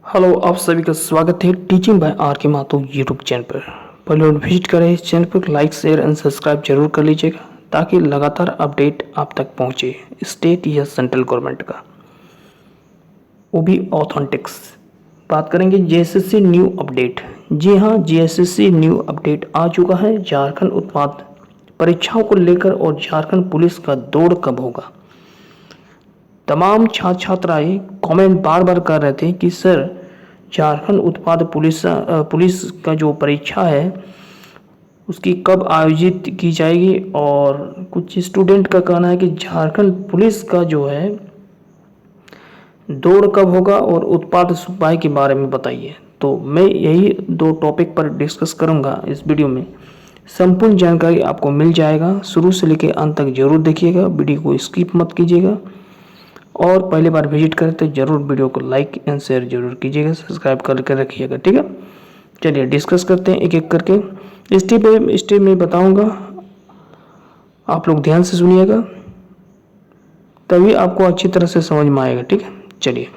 Hello, आप सभी का स्वागत है टीचिंग बाय आर के माथुर यूट्यूब चैनल पर। पहले विजिट करें इस चैनल पर, लाइक शेयर एंड सब्सक्राइब जरूर कर लीजिएगा ताकि लगातार अपडेट आप तक पहुंचे स्टेट या सेंट्रल गवर्नमेंट का, वो भी ऑथेंटिक्स। बात करेंगे जेएसएससी न्यू अपडेट। जी हाँ, जेएसएससी न्यू अपडेट आ चुका है झारखंड उत्पाद परीक्षाओं को लेकर। और झारखंड पुलिस का दौड़ कब होगा? तमाम छात्र छात्राएं कमेंट बार बार कर रहे थे कि सर झारखंड उत्पाद पुलिस का जो परीक्षा है उसकी कब आयोजित की जाएगी। और कुछ स्टूडेंट का कहना है कि झारखंड पुलिस का जो है दौड़ कब होगा और उत्पाद सिपाही के बारे में बताइए। तो मैं यही दो टॉपिक पर डिस्कस करूंगा इस वीडियो में। संपूर्ण जानकारी आपको मिल जाएगा, शुरू से लेकर अंत तक जरूर देखिएगा, वीडियो को स्किप मत कीजिएगा। और पहली बार विजिट करें तो जरूर वीडियो को लाइक एंड शेयर जरूर कीजिएगा, सब्सक्राइब करके रखिएगा, ठीक है। चलिए डिस्कस करते हैं एक एक करके, स्टेप बाय स्टेप में बताऊंगा, आप लोग ध्यान से सुनिएगा तभी आपको अच्छी तरह से समझ में आएगा, ठीक है। चलिए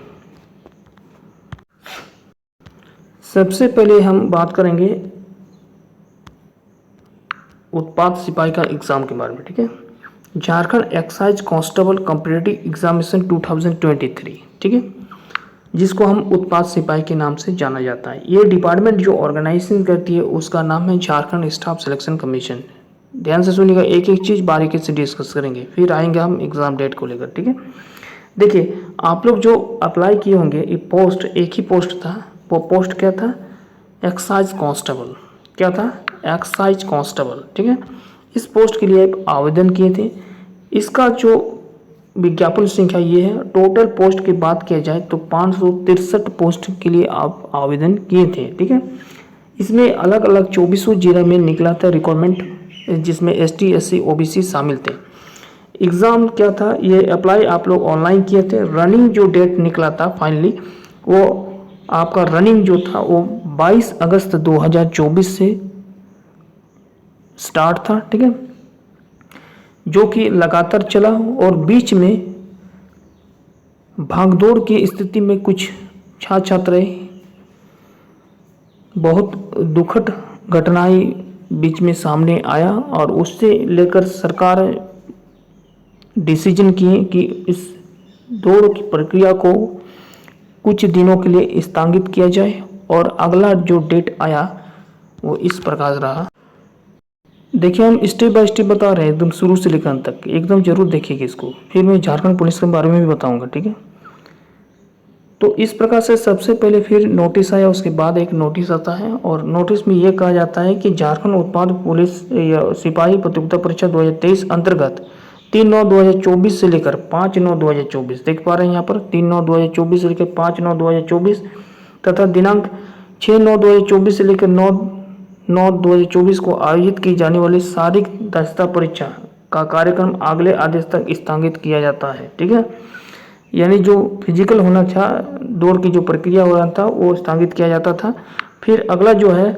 सबसे पहले हम बात करेंगे उत्पाद सिपाही का एग्जाम के बारे में, ठीक है। Jharkhand excise constable competitive examination 2023, ठीक है, जिसको हम उत्पाद सिपाही के नाम से जाना जाता है। ये डिपार्टमेंट जो ऑर्गेनाइजेशन करती है उसका नाम है झारखंड स्टाफ सिलेक्शन कमीशन। ध्यान से सुनिएगा, एक एक चीज़ बारीकी से डिस्कस करेंगे, फिर आएंगे हम एग्ज़ाम डेट को लेकर, ठीक है। देखिए आप लोग जो अप्लाई किए होंगे, ये पोस्ट एक ही पोस्ट था। वो पोस्ट क्या था? Excise constable. क्या था? एक्साइज कांस्टेबल, ठीक है। इस पोस्ट के लिए आप आवेदन किए थे। इसका जो विज्ञापन संख्या ये है। टोटल पोस्ट की बात किया जाए तो 563 पोस्ट के लिए आप आवेदन किए थे, ठीक है। इसमें अलग अलग 24 जिला में निकला था रिक्वायरमेंट, जिसमें ST SC OBC शामिल थे। एग्ज़ाम क्या था? ये अप्लाई आप लोग ऑनलाइन किए थे। रनिंग जो डेट निकला था फाइनली, वो आपका रनिंग जो था वो 22 अगस्त 2024 से स्टार्ट था, ठीक है, जो कि लगातार चला। और बीच में भागदौड़ की स्थिति में कुछ छात्र छात्राएं, बहुत दुखद घटनाएं बीच में सामने आया और उससे लेकर सरकार डिसीजन किए कि इस दौड़ की प्रक्रिया को कुछ दिनों के लिए स्थगित किया जाए। और अगला जो डेट आया वो इस प्रकार रहा। देखिए हम स्टेप बाय स्टेप बता रहे हैं, एकदम शुरू से लेकर अंत तक, एकदम जरूर देखिएगा इसको। फिर मैं झारखंड पुलिस के बारे में भी बताऊंगा, ठीक है। तो इस प्रकार से सबसे पहले फिर नोटिस आया, उसके बाद एक नोटिस आता है और नोटिस में यह कहा जाता है कि झारखंड उत्पाद पुलिस या सिपाही प्रतियोगिता परीक्षा 2023 अंतर्गत 3/9/2024 से लेकर 5/9/2024, देख पा रहे हैं यहाँ पर 3/9/2024 से लेकर 5/9/2024 तथा दिनांक 6/9/2024 से लेकर 9/9/2024 को आयोजित की जाने वाली शारीरिक दक्षता परीक्षा का कार्यक्रम अगले आदेश तक स्थगित किया जाता है, ठीक है। यानी जो फिजिकल होना था, दौड़ की जो प्रक्रिया हो रहा था वो स्थगित किया जाता था। फिर अगला जो है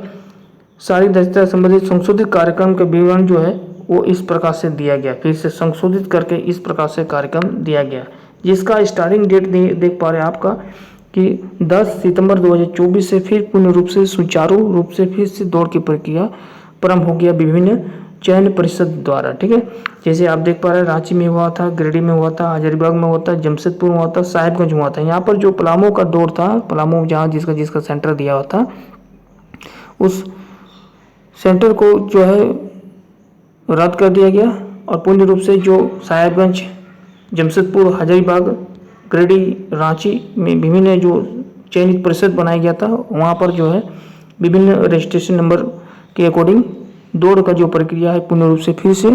शारीरिक दक्षता संबंधित संशोधित कार्यक्रम का विवरण जो है वो इस प्रकार से दिया गया, फिर से संशोधित करके इस प्रकार से कार्यक्रम दिया गया, जिसका स्टार्टिंग डेट देख पा रहे हैं आपका कि 10 सितंबर 2024 से फिर पूर्ण रूप से सुचारू रूप से फिर से दौड़ की प्रक्रिया प्रारंभ हो गया विभिन्न चयन परिषद द्वारा, ठीक है। जैसे आप देख पा रहे हैं रांची में हुआ था, गिरिडीह में हुआ था, हजारीबाग में हुआ था, जमशेदपुर में हुआ था, साहिबगंज में हुआ था। यहाँ पर जो पलामू का दौर था, पलामू जहाँ जिसका सेंटर दिया हुआ था, उस सेंटर को जो है रद्द कर दिया गया और पूर्ण रूप से जो साहिबगंज, जमशेदपुर, हजारीबाग, गिरिडीह, रांची में विभिन्न जो चयनित परिषद बनाया गया था, वहाँ पर जो है विभिन्न रजिस्ट्रेशन नंबर के अकॉर्डिंग दौड़ का जो प्रक्रिया है पूर्ण रूप से फिर से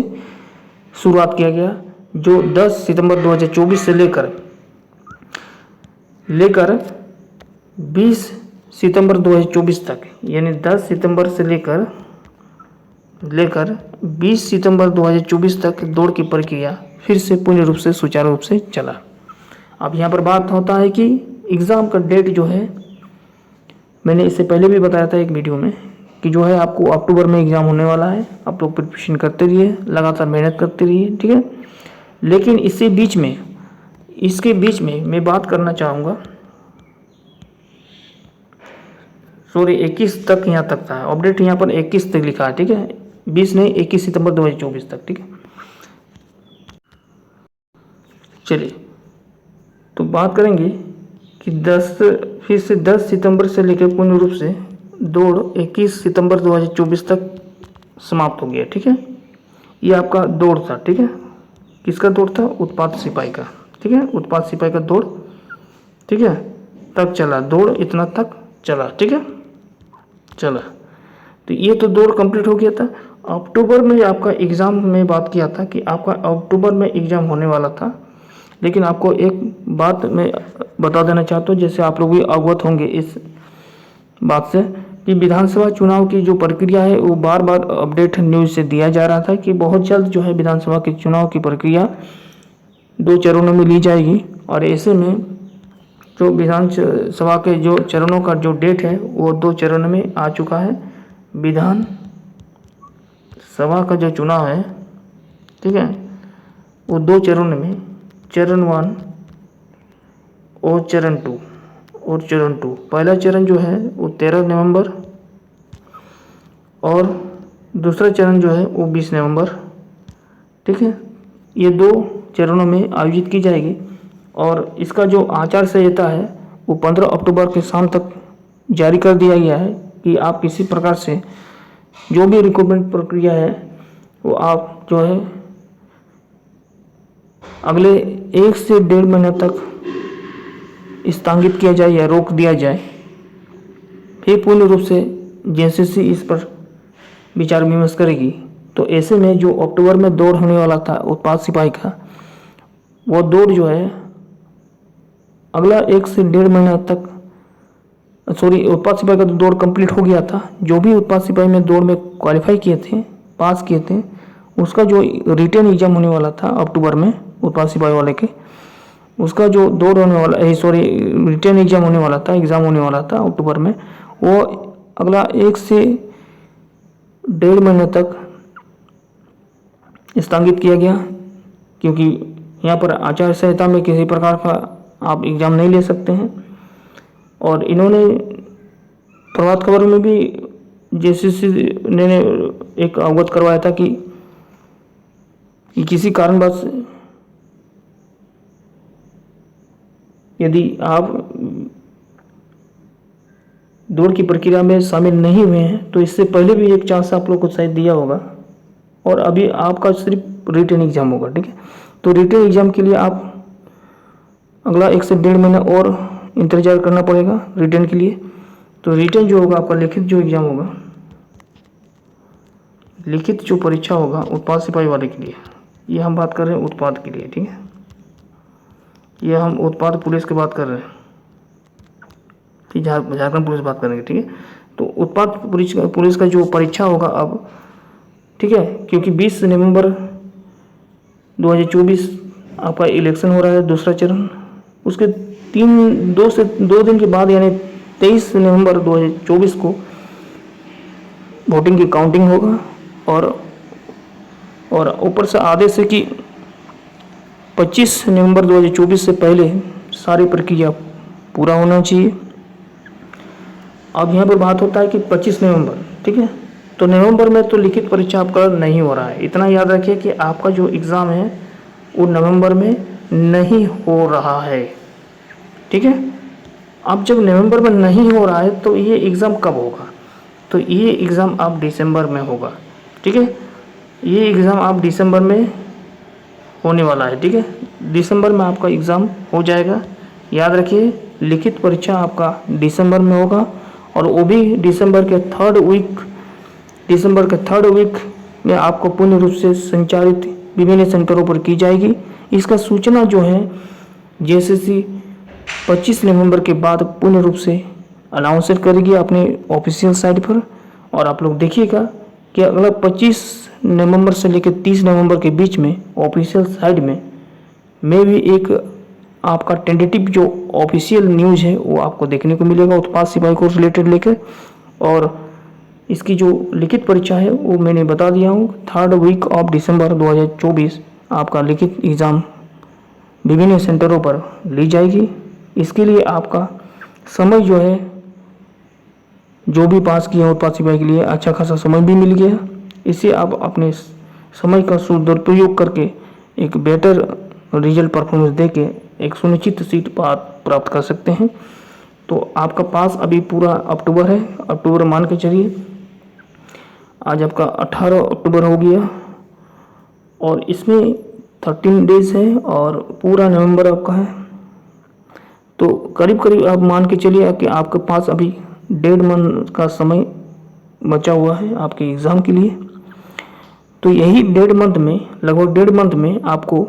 शुरुआत किया गया, जो 10 सितंबर 2024 से लेकर 20 सितंबर 2024 तक, यानी 10 सितंबर से लेकर 20 सितंबर 2024 तक दौड़ की प्रक्रिया फिर से पूर्ण रूप से सुचारू रूप से चला। अब यहाँ पर बात होता है कि एग्ज़ाम का डेट जो है, मैंने इससे पहले भी बताया था एक वीडियो में कि जो है आपको अक्टूबर में एग्ज़ाम होने वाला है। आप लोग प्रिपरेशन करते रहिए, लगातार मेहनत करते रहिए, ठीक है। लेकिन इसके बीच में मैं बात करना चाहूँगा सॉरी 21 तक यहाँ तक था, अपडेट यहाँ पर 21 तक लिखा है, ठीक है, 20 नहीं 21 सितंबर 2024 तक, ठीक है। चलिए तो बात करेंगे कि 10 सितंबर से लेकर पूर्ण रूप से दौड़ 21 सितंबर 2024 तक समाप्त हो गया, ठीक है। ये आपका दौड़ था, ठीक है। किसका दौड़ था? उत्पाद सिपाही का, ठीक है, उत्पाद सिपाही का दौड़, ठीक है, तक चला, दौड़ इतना तक चला, ठीक है, चला। तो ये तो दौड़ कंप्लीट हो गया था। अक्टूबर में आपका एग्ज़ाम में बात किया था कि आपका अक्टूबर में एग्ज़ाम होने वाला था, लेकिन आपको एक बात मैं बता देना चाहता हूँ, जैसे आप लोग भी अवगत होंगे इस बात से कि विधानसभा चुनाव की जो प्रक्रिया है वो बार बार अपडेट न्यूज़ से दिया जा रहा था कि बहुत जल्द जो है विधानसभा के चुनाव की प्रक्रिया 2 चरणों में ली जाएगी। और ऐसे में जो विधानसभा के जो चरणों का जो डेट है वो 2 चरणों में आ चुका है। विधान सभा का जो चुनाव है, ठीक है, वो 2 चरणों में, चरण 1 और चरण 2। पहला चरण जो है वो 13 नवंबर और दूसरा चरण जो है वो 20 नवंबर, ठीक है। ये 2 चरणों में आयोजित की जाएगी और इसका जो आचार संहिता है वो 15 अक्टूबर के शाम तक जारी कर दिया गया है कि आप किसी प्रकार से जो भी रिक्रूटमेंट प्रक्रिया है वो आप जो है अगले 1 से 1.5 महीने तक स्थगित किया जाए या रोक दिया जाए। फिर पूर्ण रूप से जेसीसी इस पर विचार विमर्श करेगी। तो ऐसे में जो अक्टूबर में दौड़ होने वाला था उत्पाद सिपाही का, वो दौड़ जो है अगला 1 से 1.5 महीना तक, सॉरी, उत्पाद सिपाही का तो दौड़ कंप्लीट हो गया था। जो भी उत्पाद सिपाही में दौड़ में क्वालिफाई किए थे, पास किए थे, उसका जो रिटन एग्जाम होने वाला था अक्टूबर में उत्पाद सिपाही वाले के, उसका जो दौड़ होने वाला, सॉरी, रिटन एग्जाम होने वाला था, एग्ज़ाम होने वाला था अक्टूबर में, वो अगला 1 से 1.5 महीने तक स्थगित किया गया, क्योंकि यहाँ पर आचार संहिता में किसी प्रकार का आप एग्ज़ाम नहीं ले सकते हैं। और इन्होंने प्रभात खबर में भी जेसीसी ने एक अवगत करवाया था कि किसी कारणवश यदि आप दौड़ की प्रक्रिया में शामिल नहीं हुए हैं तो इससे पहले भी एक चांस आप लोग को शायद दिया होगा, और अभी आपका सिर्फ रिटन एग्ज़ाम होगा, ठीक है। तो रिटन एग्ज़ाम के लिए आप अगला 1 से 1.5 महीना और इंतजार करना पड़ेगा रिटन के लिए। तो रिटन जो होगा आपका लिखित जो एग्ज़ाम होगा, लिखित जो परीक्षा होगा उत्पाद सिपाही वाले के लिए, ये हम बात कर रहे हैं उत्पाद के लिए, ठीक है, ये हम उत्पाद पुलिस की बात कर रहे हैं, ठीक, झारखंड पुलिस बात करेंगे, ठीक है। तो उत्पाद पुलिस का जो परीक्षा होगा अब, ठीक है, क्योंकि 20 नवंबर 2024 आपका इलेक्शन हो रहा है, दूसरा चरण, उसके 2 दिन के बाद यानी 23 नवंबर 2024 को वोटिंग की काउंटिंग होगा। और ऊपर से आदेश है कि 25 नवंबर 2024 से पहले सारी प्रक्रिया पूरा होना चाहिए। अब यहाँ पर बात होता है कि 25 नवंबर, ठीक है, तो नवंबर में तो लिखित परीक्षा आपका नहीं हो रहा है। इतना याद रखिए कि आपका जो एग्ज़ाम है वो नवंबर में नहीं हो रहा है, ठीक है। अब जब नवंबर में नहीं हो रहा है तो ये एग्ज़ाम कब होगा? तो ये एग्ज़ाम आप दिसंबर में होगा, ठीक है, ये एग्ज़ाम आप दिसंबर में होने वाला है, ठीक है, दिसंबर में आपका एग्ज़ाम हो जाएगा। याद रखिए लिखित परीक्षा आपका दिसंबर में होगा, और वो भी दिसंबर के थर्ड वीक में आपको पूर्ण रूप से संचालित विभिन्न सेंटरों पर की जाएगी। इसका सूचना जो है जेसीसी 25 नवंबर के बाद पूर्ण रूप से अनाउंस करेगी अपने ऑफिशियल साइट पर। और आप लोग देखिएगा कि अगला 25 नवंबर से लेकर 30 नवंबर के बीच में ऑफिशियल साइट में भी एक आपका टेंटेटिव जो ऑफिशियल न्यूज़ है वो आपको देखने को मिलेगा उत्पाद सिपाही को रिलेटेड लेकर। और इसकी जो लिखित परीक्षा है वो मैंने बता दिया हूँ, 3rd वीक ऑफ दिसंबर 2024 आपका लिखित एग्ज़ाम विभिन्न सेंटरों पर ली जाएगी। इसके लिए आपका समय जो है जो भी पास किए हैं उत्पाद सिपाही के लिए अच्छा खासा समय भी मिल गया। इससे आप अपने समय का सदुपयोग करके एक बेटर रिजल्ट परफॉर्मेंस देके एक सुनिश्चित सीट प्राप्त कर सकते हैं। तो आपका पास अभी पूरा अक्टूबर है, अक्टूबर मान के चलिए, आज आपका 18 अक्टूबर हो गया और इसमें 13 डेज है और पूरा नवंबर आपका है। तो करीब करीब आप मान के चलिए कि आपके पास अभी 1.5 मंथ का समय बचा हुआ है आपके एग्ज़ाम के लिए। तो यही 1.5 मंथ में, लगभग 1.5 मंथ में आपको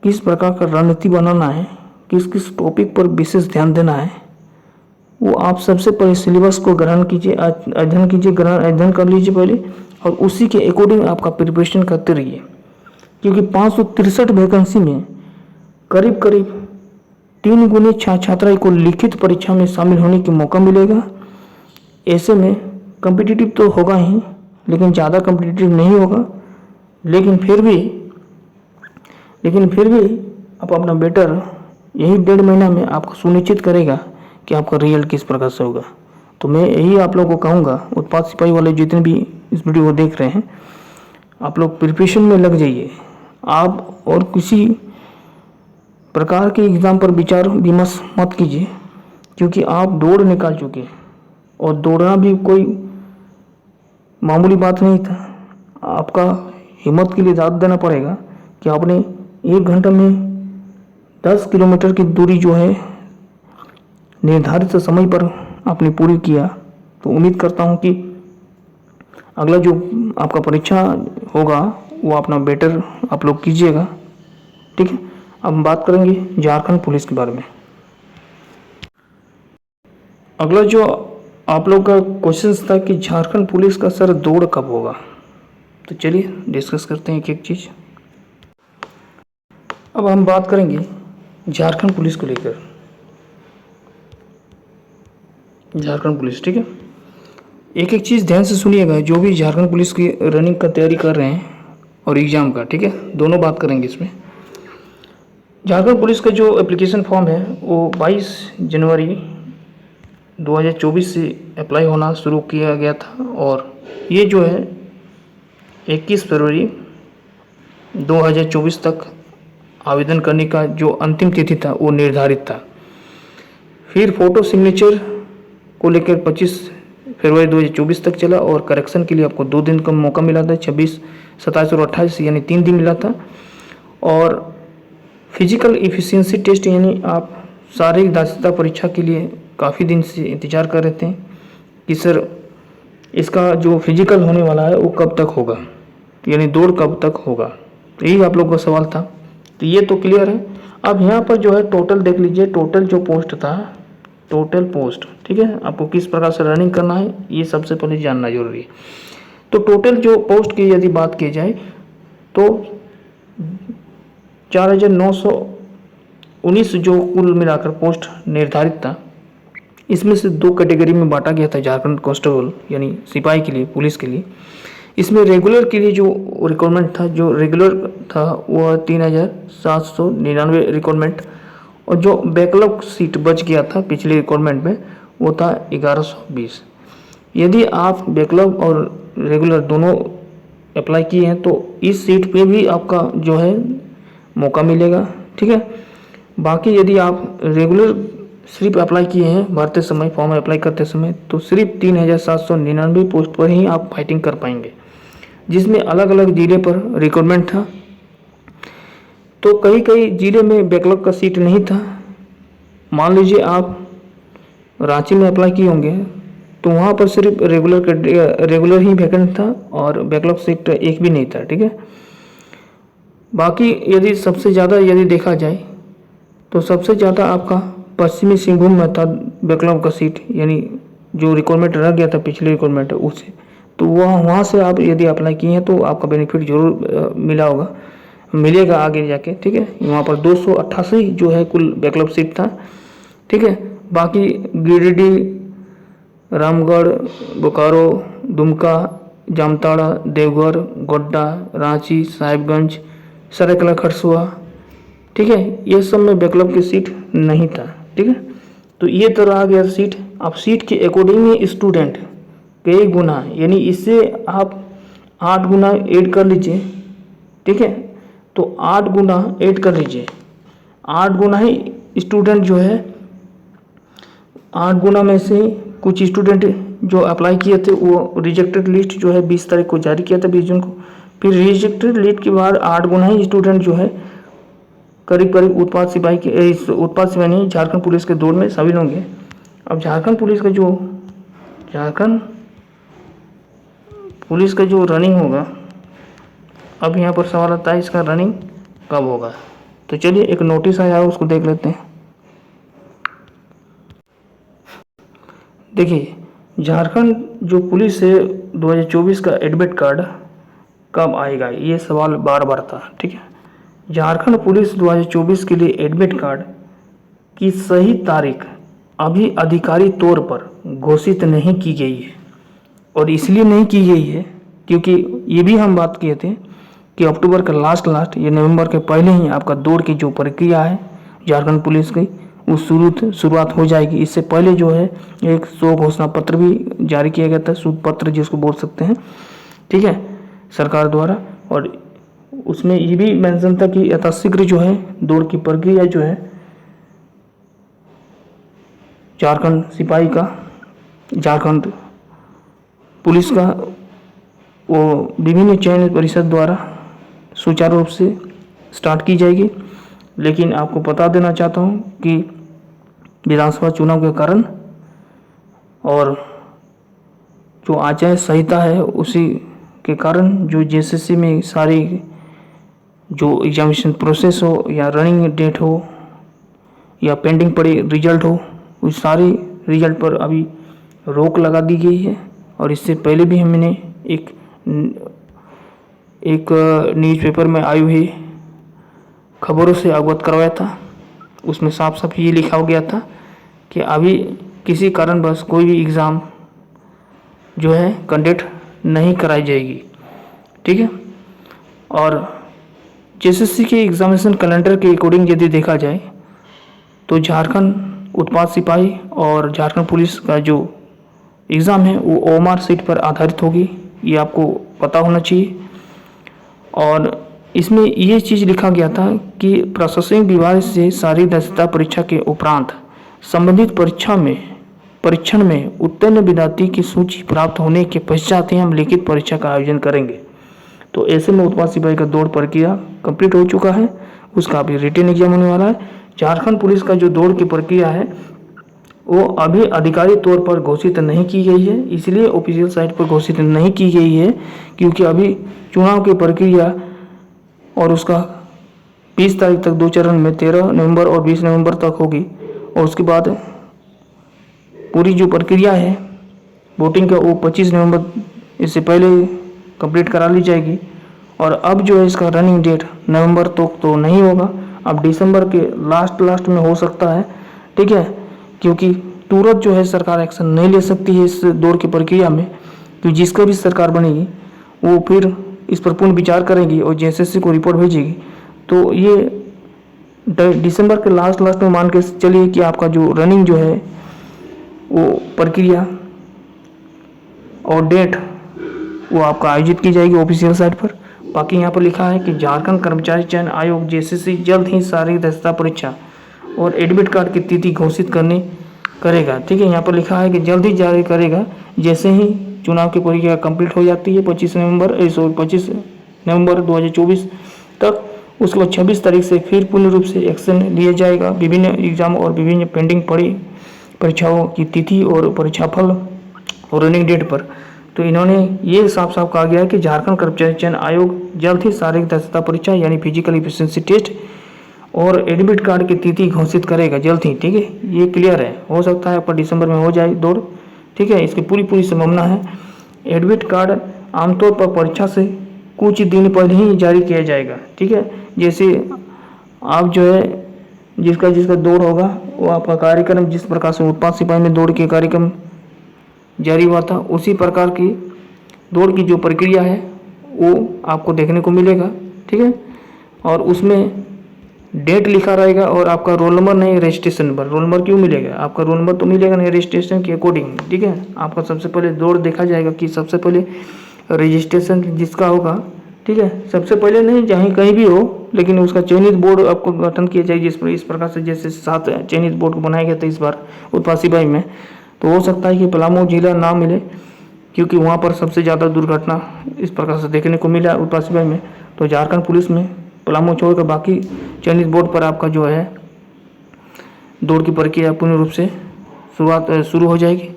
किस प्रकार का रणनीति बनाना है, किस किस टॉपिक पर विशेष ध्यान देना है, वो आप सबसे पहले सिलेबस को ग्रहण कीजिए, अध्ययन कर लीजिए पहले, और उसी के अकॉर्डिंग आपका प्रिपरेशन करते रहिए। क्योंकि 563 वैकेंसी में करीब करीब 3 गुने छात्र को लिखित परीक्षा में शामिल होने का मौका मिलेगा। ऐसे में कम्पिटिटिव तो होगा ही, लेकिन ज़्यादा कम्पिटिटिव नहीं होगा। लेकिन फिर भी आप अपना बेटर यही 1.5 महीना में आपको सुनिश्चित करेगा कि आपका रिजल्ट किस प्रकार से होगा। तो मैं यही आप लोगों को कहूँगा, उत्पाद सिपाही वाले जितने भी इस वीडियो को देख रहे हैं, आप लोग प्रिपरेशन में लग जाइए। आप और किसी प्रकार के एग्ज़ाम पर विचार विमर्श मत कीजिए, क्योंकि आप दौड़ निकाल चुके हैं और दौड़ना भी कोई मामूली बात नहीं था। आपका हिम्मत के लिए दाद देना पड़ेगा कि आपने 1 घंटा में 10 किलोमीटर की दूरी जो है निर्धारित समय पर आपने पूरी किया। तो उम्मीद करता हूँ कि अगला जो आपका परीक्षा होगा वो अपना बेटर आप लोग कीजिएगा। ठीक है, अब हम बात करेंगे झारखंड पुलिस के बारे में। अगला जो आप लोग का क्वेश्चन था कि झारखंड पुलिस का सर दौड़ कब होगा, तो चलिए डिस्कस करते हैं एक एक चीज़। अब हम बात करेंगे झारखंड पुलिस को लेकर। झारखंड पुलिस, ठीक है, एक एक चीज़ ध्यान से सुनिएगा, जो भी झारखंड पुलिस की रनिंग का तैयारी कर रहे हैं और एग्ज़ाम का, ठीक है, दोनों बात करेंगे इसमें। झारखंड पुलिस का जो एप्लीकेशन फॉर्म है वो 22 जनवरी 2024 से अप्लाई होना शुरू किया गया था और ये जो है 21 फरवरी 2024 तक आवेदन करने का जो अंतिम तिथि था वो निर्धारित था। फिर फ़ोटो सिग्नेचर को लेकर 25 फरवरी 2024 तक चला और करेक्शन के लिए आपको 2 दिन का मौका मिला था, 26, 27 और 28 यानी 3 दिन मिला था। और फिजिकल इफ़िशियंसी टेस्ट यानी आप शारीरिक दक्षता परीक्षा के लिए काफ़ी दिन से इंतज़ार कर रहे थे कि सर इसका जो फिजिकल होने वाला है वो कब तक होगा, यानी दौड़ कब तक होगा। तो यही आप लोगों का सवाल था, तो ये तो क्लियर है। अब यहाँ पर जो है टोटल देख लीजिए, टोटल जो पोस्ट था, टोटल पोस्ट, ठीक है, आपको किस प्रकार से रनिंग करना है ये सबसे पहले जानना जरूरी है। तो टोटल जो पोस्ट की यदि बात की जाए तो 4919 जो कुल मिलाकर पोस्ट निर्धारित था, इसमें से 2 कैटेगरी में बांटा गया था झारखंड कांस्टेबल यानी सिपाही के लिए, पुलिस के लिए। इसमें रेगुलर के लिए जो रिक्वायरमेंट था, जो रेगुलर था वो 3799 रिक्वायरमेंट, और जो बैकलॉग सीट बच गया था पिछले रिक्वायरमेंट में वो था 1120। यदि आप बैकलॉग और रेगुलर दोनों अप्लाई किए हैं तो इस सीट पे भी आपका जो है मौका मिलेगा, ठीक है। बाकी यदि आप रेगुलर सिर्फ अप्लाई किए हैं भरते समय, फॉर्म अप्लाई करते समय, तो सिर्फ 3799 पोस्ट पर ही आप फाइटिंग कर पाएंगे, जिसमें अलग अलग ज़िले पर रिक्वायरमेंट था। तो कई कई ज़िले में बैकलॉग का सीट नहीं था। मान लीजिए आप रांची में अप्लाई किए होंगे तो वहाँ पर सिर्फ रेगुलर ही वैकेंट था और बैकलॉग सीट एक भी नहीं था, ठीक है। बाकी यदि सबसे ज़्यादा यदि देखा जाए तो सबसे ज़्यादा आपका पश्चिमी सिंहभूम में था बैकलॉग का सीट, यानी जो रिक्वायरमेंट रह गया था पिछले रिक्वायरमेंट उससे, तो वहाँ से आप यदि अप्लाई किए हैं तो आपका बेनिफिट जरूर मिलेगा आगे जाके, ठीक है। वहाँ पर 288 जो है कुल बैकलॉग सीट था, ठीक है। बाकी गिरिडीह, रामगढ़, बोकारो, दुमका, जामताड़ा, देवघर, गोड्डा, रांची, साहिबगंज, सरायकेला खरसुआ, ठीक है, ये सब में बैकलॉग की सीट नहीं था, ठीक है। तो ये तो रहा गया सीट। अब सीट के अकॉर्डिंग ही स्टूडेंट कई गुना, यानी इससे आप 8 गुना ऐड कर लीजिए, ठीक है। तो 8 गुना ऐड कर लीजिए, 8 गुना ही स्टूडेंट जो है, 8 गुना में से कुछ स्टूडेंट जो अप्लाई किए थे वो रिजेक्टेड लिस्ट जो है 20 तारीख को जारी किया था, 20 जून को। फिर रिजेक्टेड लिस्ट के बाद 8 गुना ही स्टूडेंट जो है करीब करीब उत्पाद सिपाही के, उत्पाद सिपाही नहीं, झारखंड पुलिस के दौड़ में शामिल होंगे। अब झारखंड पुलिस का जो रनिंग होगा, अब यहाँ पर सवाल आता है इसका रनिंग कब होगा। तो चलिए एक नोटिस आया है उसको देख लेते हैं। देखिए, झारखंड जो पुलिस है 2024 का एडमिट कार्ड कब आएगा, ये सवाल बार बार था, ठीक है। झारखंड पुलिस 2024 के लिए एडमिट कार्ड की सही तारीख अभी आधिकारिक तौर पर घोषित नहीं की गई है। और इसलिए नहीं की गई है क्योंकि ये भी हम बात किए थे कि अक्टूबर का लास्ट या नवंबर के पहले ही आपका दौड़ की जो प्रक्रिया है झारखंड पुलिस की वो शुरुआत हो जाएगी। इससे पहले जो है एक 100 घोषणा पत्र भी जारी किया गया था, सूद पत्र जिसको बोल सकते हैं, ठीक है, सरकार द्वारा। और उसमें ये भी मेंशन था कि यथाशीघ्र जो है दौड़ की प्रक्रिया जो है झारखंड सिपाही का, झारखंड पुलिस का, वो विभिन्न चयन परिषद द्वारा सुचारू रूप से स्टार्ट की जाएगी। लेकिन आपको बता देना चाहता हूँ कि विधानसभा चुनाव के कारण और जो आचार संहिता है उसी के कारण जो जेएसएससी में सारी जो एग्जामिनेशन प्रोसेस हो या रनिंग डेट हो या पेंडिंग पड़े रिजल्ट हो, उस सारे रिजल्ट पर अभी रोक लगा दी गई है। और इससे पहले भी हमने एक न्यूज़पेपर में आई हुई खबरों से अवगत करवाया था। उसमें साफ साफ ये लिखा हो गया था कि अभी किसी कारणवश कोई भी एग्ज़ाम जो है कंडक्ट नहीं कराई जाएगी, ठीक है। और जेएसएससी के एग्जामिनेशन कैलेंडर के अकॉर्डिंग यदि देखा जाए तो झारखंड उत्पाद सिपाही और झारखंड पुलिस का जो एग्ज़ाम है वो ओएमआर सीट पर आधारित होगी, ये आपको पता होना चाहिए। और इसमें ये चीज़ लिखा गया था कि प्रशासनिक विभाग से शारीरिक दक्षता परीक्षा के उपरांत संबंधित परीक्षण में उत्तीर्ण विद्यार्थी की सूची प्राप्त होने के पश्चात ही हम लिखित परीक्षा का आयोजन करेंगे। तो ऐसे में उत्पाद सिपाही का दौड़ प्रक्रिया कंप्लीट हो चुका है, उसका अभी रिटन एग्जाम होने वाला है। झारखंड पुलिस का जो दौड़ की प्रक्रिया है वो अभी आधिकारिक तौर पर घोषित नहीं की गई है, इसलिए ऑफिशियल साइट पर घोषित नहीं की गई है क्योंकि अभी चुनाव की प्रक्रिया और उसका 20 तारीख तक 2 चरण में 13 नवंबर और 20 नवंबर तक होगी। और उसके बाद पूरी जो प्रक्रिया है वोटिंग का वो 25 नवंबर इससे पहले कंप्लीट करा ली जाएगी। और अब जो है इसका रनिंग डेट नवंबर तक तो नहीं होगा, अब दिसंबर के लास्ट में हो सकता है, ठीक है। क्योंकि तुरंत जो है सरकार एक्शन नहीं ले सकती है इस दौड़ की प्रक्रिया में, क्योंकि जिसका भी सरकार बनेगी वो फिर इस पर पूर्ण विचार करेगी और जेएसएससी को रिपोर्ट भेजेगी। तो ये दिसंबर के लास्ट में मान के चलिए कि आपका जो रनिंग जो है वो प्रक्रिया और डेट वो आपका आयोजित की जाएगी ऑफिशियल साइट पर। बाकी यहाँ पर लिखा है कि झारखंड कर्मचारी चयन आयोग जेएसएससी जल्द ही शारीरिक दक्षता परीक्षा और एडमिट कार्ड की तिथि घोषित करेगा, ठीक है। यहाँ पर लिखा है कि जल्द ही जारी करेगा जैसे ही चुनाव की प्रक्रिया कंप्लीट हो जाती है 25 नवंबर 2024 तक। उसके बाद 26 तारीख से फिर पूर्ण रूप से एक्शन लिया जाएगा विभिन्न एग्जाम और विभिन्न पेंडिंग पड़ी परीक्षाओं की तिथि और परीक्षाफल और रनिंग डेट पर। तो इन्होंने ये साफ कहा गया है कि झारखंड कर्मचारी चयन आयोग जल्द ही शारीरिक दक्षता परीक्षा यानी फिजिकल एफिशिएंसी टेस्ट और एडमिट कार्ड की तिथि घोषित करेगा जल्द ही, ठीक है। ये क्लियर है, हो सकता है पर दिसंबर में हो जाए दौड़, ठीक है। इसकी पूरी संभावना है। एडमिट कार्ड आमतौर पर परीक्षा से कुछ दिन पहले ही जारी किया जाएगा, ठीक है। जैसे आप जो है जिसका दौड़ होगा वो आपका कार्यक्रम जिस प्रकार से उत्पाद सिपाही में दौड़ के कार्यक्रम जारी हुआ था उसी प्रकार की दौड़ की जो प्रक्रिया है वो आपको देखने को मिलेगा, ठीक है। और उसमें डेट लिखा रहेगा और आपका रोल नंबर नहीं, रजिस्ट्रेशन नंबर। रोल नंबर क्यों मिलेगा? आपका रोल नंबर तो मिलेगा नहीं रजिस्ट्रेशन के अकॉर्डिंग, ठीक है। आपका सबसे पहले दौड़ देखा जाएगा कि सबसे पहले रजिस्ट्रेशन जिसका होगा, ठीक है, सबसे पहले नहीं चाहे कहीं भी हो, लेकिन उसका चयनित बोर्ड आपको गठन किया जाए इस प्रकार से जैसे 7 चयनित बोर्ड को बनाया गया था इस बार उत्पाद सिपाही में। तो हो सकता है कि पलामू जिला ना मिले, क्योंकि वहाँ पर सबसे ज़्यादा दुर्घटना इस प्रकार से देखने को मिला उत्पाद सिपाही में। तो झारखंड पुलिस में पलामू छोड़कर बाकी चयनित बोर्ड पर आपका जो है दौड़ की प्रक्रिया पूर्ण रूप से शुरू हो जाएगी।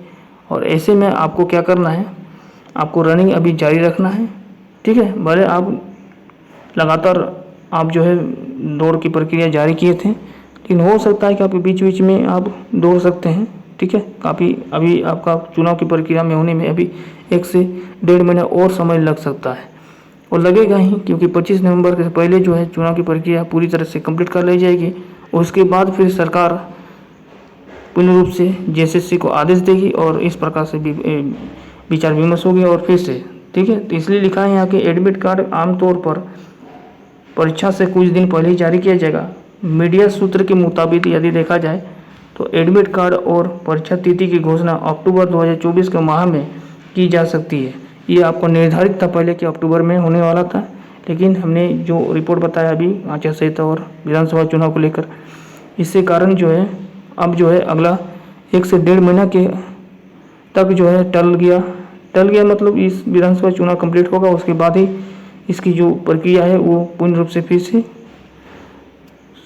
और ऐसे में आपको क्या करना है, आपको रनिंग अभी जारी रखना है, ठीक है। भले आप लगातार आप जो है दौड़ की प्रक्रिया जारी किए थे, लेकिन हो सकता है कि आप बीच बीच में आप दौड़ सकते हैं, ठीक है। काफ़ी अभी आपका चुनाव की प्रक्रिया में होने में अभी 1 से 1.5 महीना और समय लग सकता है, और लगेगा ही, क्योंकि 25 नवंबर के पहले जो है चुनाव की प्रक्रिया पूरी तरह से कंप्लीट कर ली जाएगी। उसके बाद फिर सरकार पूर्ण रूप से जेएसएससी को आदेश देगी और इस प्रकार से विचार विमर्श होगी और फिर से, ठीक है। तो इसलिए लिखा है यहाँ कि एडमिट कार्ड आमतौर पर परीक्षा से कुछ दिन पहले ही जारी किया जाएगा। मीडिया सूत्र के मुताबिक यदि देखा जाए तो एडमिट कार्ड और परीक्षा तिथि की घोषणा अक्टूबर 2024 के माह में की जा सकती है। ये आपको निर्धारित था पहले कि अक्टूबर में होने वाला था, लेकिन हमने जो रिपोर्ट बताया अभी आचार संहिता और विधानसभा चुनाव को लेकर, इससे कारण जो है अब जो है अगला 1 से 1.5 महीना के तक जो है टल गया मतलब इस विधानसभा चुनाव कंप्लीट होगा, उसके बाद ही इसकी जो प्रक्रिया है वो पूर्ण रूप से फिर से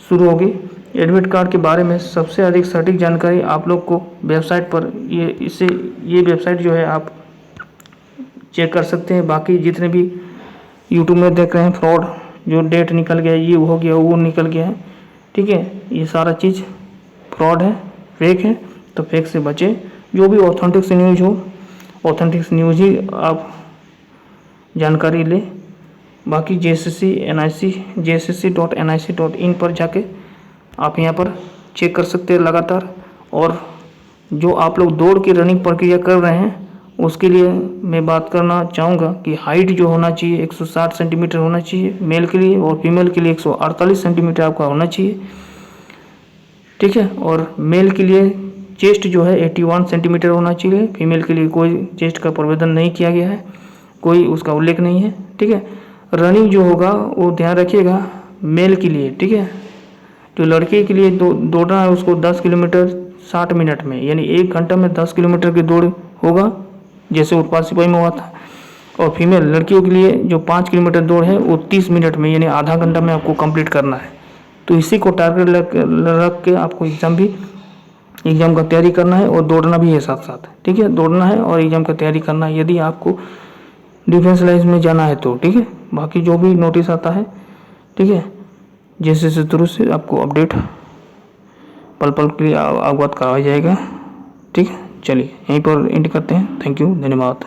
शुरू होगी। एडमिट कार्ड के बारे में सबसे अधिक सटीक जानकारी आप लोग को वेबसाइट पर ये वेबसाइट जो है आप चेक कर सकते हैं। बाकी जितने भी यूट्यूब में देख रहे हैं फ्रॉड, जो डेट निकल गया, ये हो गया, वो निकल गया है, ठीक है, ये सारा चीज़ फ्रॉड है, फेक है। तो फेक से बचें। जो भी ऑथेंटिक न्यूज़ हो, ऑथेंटिक न्यूज़ ही आप जानकारी लें। बाकी JSSC.nic.in पर जाके आप यहाँ पर चेक कर सकते हैं लगातार। और जो आप लोग दौड़ की रनिंग प्रक्रिया कर रहे हैं, उसके लिए मैं बात करना चाहूँगा कि हाइट जो होना चाहिए 160 सेंटीमीटर होना चाहिए मेल के लिए, और फीमेल के लिए 148 सेंटीमीटर आपका होना चाहिए, ठीक है। और मेल के लिए चेस्ट जो है 81 सेंटीमीटर होना चाहिए। फीमेल के लिए कोई चेस्ट का प्रावधान नहीं किया गया है, कोई उसका उल्लेख नहीं है, ठीक है। रनिंग जो होगा वो ध्यान रखिएगा मेल के लिए, ठीक है। जो लड़के के लिए दौड़ना है उसको 10 किलोमीटर 60 मिनट में, यानी 1 घंटा में 10 किलोमीटर की दौड़ होगा, जैसे उत्पाद सिपाही में हुआ था। और फीमेल लड़कियों के लिए जो 5 किलोमीटर दौड़ है वो 30 मिनट में, यानी आधा घंटा में आपको कंप्लीट करना है। तो इसी को टारगेट रख के आपको एग्ज़ाम का तैयारी करना है और दौड़ना भी है साथ साथ, ठीक है। दौड़ना है और एग्ज़ाम का तैयारी करना है यदि आपको डिफेंस लाइन में जाना है तो, ठीक है। बाकी जो भी नोटिस आता है, ठीक है, जैसे शुरू से आपको अपडेट पल पल के लिए अवगत कराया जाएगा, ठीक है। चलिए यहीं पर एंड करते हैं। थैंक यू, धन्यवाद।